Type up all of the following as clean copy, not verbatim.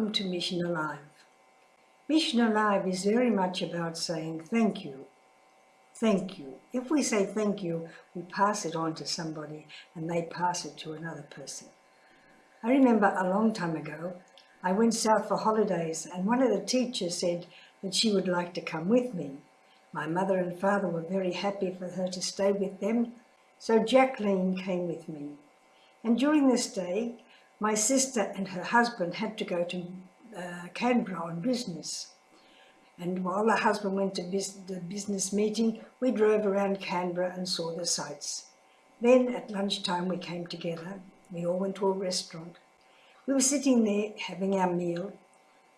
Welcome to Mission Alive. Mission Alive is very much about saying thank you. Thank you. If we say thank you, we pass it on to somebody and they pass it to another person. I remember a long time ago, I went south for holidays and one of the teachers said that she would like to come with me. My mother and father were very happy for her to stay with them, so Jacqueline came with me. And during this day, my sister and her husband had to go to Canberra on business. And while the husband went to the business meeting, we drove around Canberra and saw the sights. Then at lunchtime we came together. We all went to a restaurant. We were sitting there having our meal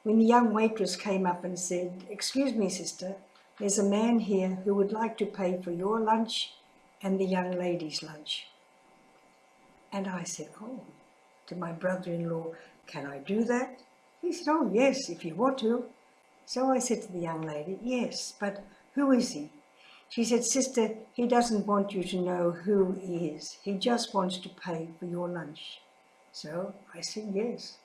when the young waitress came up and said, "Excuse me, sister, there's a man here who would like to pay for your lunch and the young lady's lunch." And I said, "Oh," to my brother-in-law, "can I do that?" He said, "Oh yes, if you want to." So I said to the young lady, "Yes, but who is he?" She said, "Sister, he doesn't want you to know who he is. He just wants to pay for your lunch." So I said, "Yes."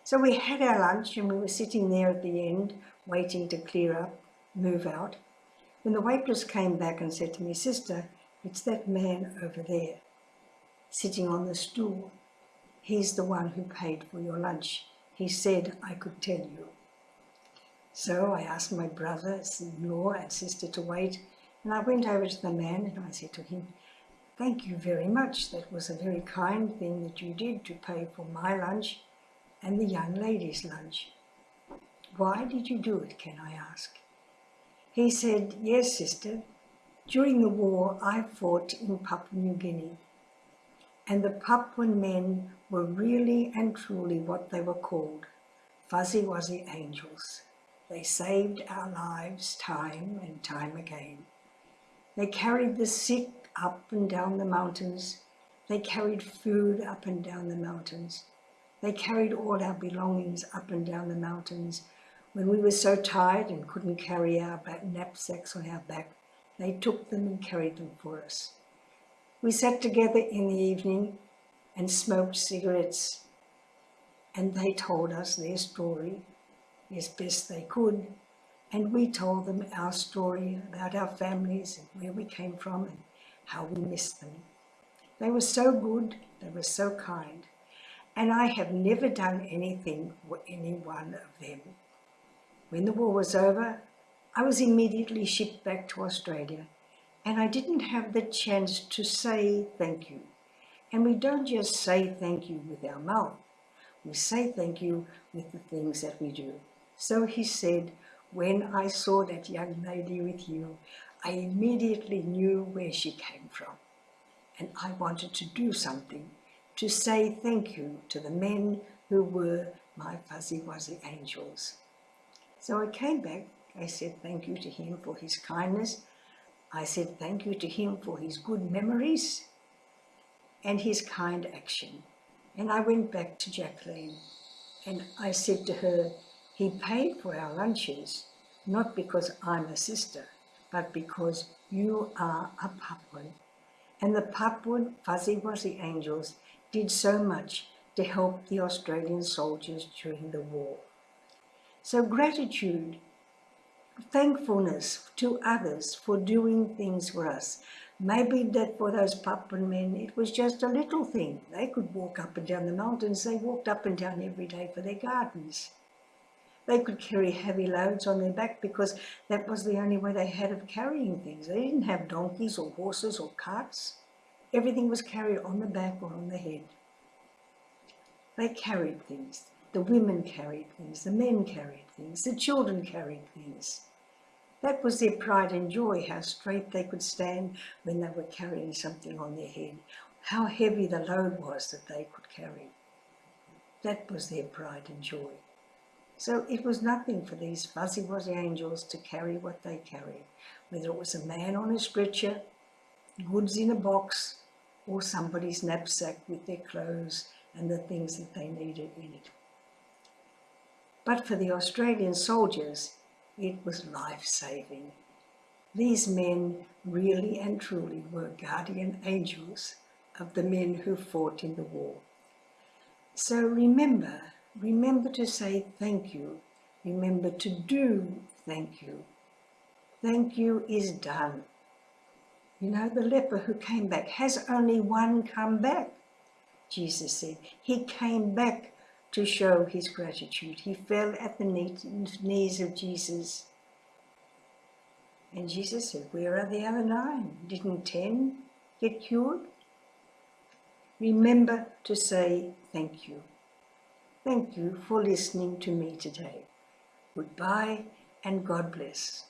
So we had our lunch and we were sitting there at the end, waiting to clear up, move out, when the waitress came back and said to me, "Sister, it's that man over there, sitting on the stool. He's the one who paid for your lunch. He said I could tell you." So I asked my brother-in-law and sister to wait, and I went over to the man and I said to him, "Thank you very much. That was a very kind thing that you did to pay for my lunch and the young lady's lunch. Why did you do it, can I ask?" He said, "Yes, sister. During the war, I fought in Papua New Guinea. And the Papuan men were really and truly what they were called, fuzzy wuzzy angels. They saved our lives time and time again. They carried the sick up and down the mountains. They carried food up and down the mountains. They carried all our belongings up and down the mountains. When we were so tired and couldn't carry our knapsacks on our back, they took them and carried them for us. We sat together in the evening and smoked cigarettes, and they told us their story as best they could, and we told them our story about our families and where we came from and how we missed them. They were so good, they were so kind, and I have never done anything for any one of them. When the war was over, I was immediately shipped back to Australia, and I didn't have the chance to say thank you. And we don't just say thank you with our mouth. We say thank you with the things that we do. So he said, "When I saw that young lady with you, I immediately knew where she came from. And I wanted to do something to say thank you to the men who were my fuzzy wuzzy angels." So I came back. I said thank you to him for his kindness. I said thank you to him for his good memories and his kind action. And I went back to Jacqueline and I said to her, "He paid for our lunches, not because I'm a sister, but because you are a Papuan. And the Papuan fuzzy wuzzy angels did so much to help the Australian soldiers during the war." So gratitude, thankfulness to others for doing things for us. Maybe that for those Papuan men, it was just a little thing. They could walk up and down the mountains. They walked up and down every day for their gardens. They could carry heavy loads on their back because that was the only way they had of carrying things. They didn't have donkeys or horses or carts. Everything was carried on the back or on the head. They carried things. The women carried things. The men carried things. The children carried things. That was their pride and joy, how straight they could stand when they were carrying something on their head, how heavy the load was that they could carry. That was their pride and joy. So it was nothing for these fuzzy wuzzy angels to carry what they carried, whether it was a man on a stretcher, goods in a box, or somebody's knapsack with their clothes and the things that they needed in it. But for the Australian soldiers, it was life-saving. These men really and truly were guardian angels of the men who fought in the war. So remember Remember to say thank you. Remember to do thank you. Thank you is done. You know, the leper who came back, has only one come back? Jesus said. He came back to show his gratitude. He fell at the knees of Jesus. And Jesus said, where are the other 9? Didn't 10 get cured? Remember to say thank you. Thank you for listening to me today. Goodbye and God bless.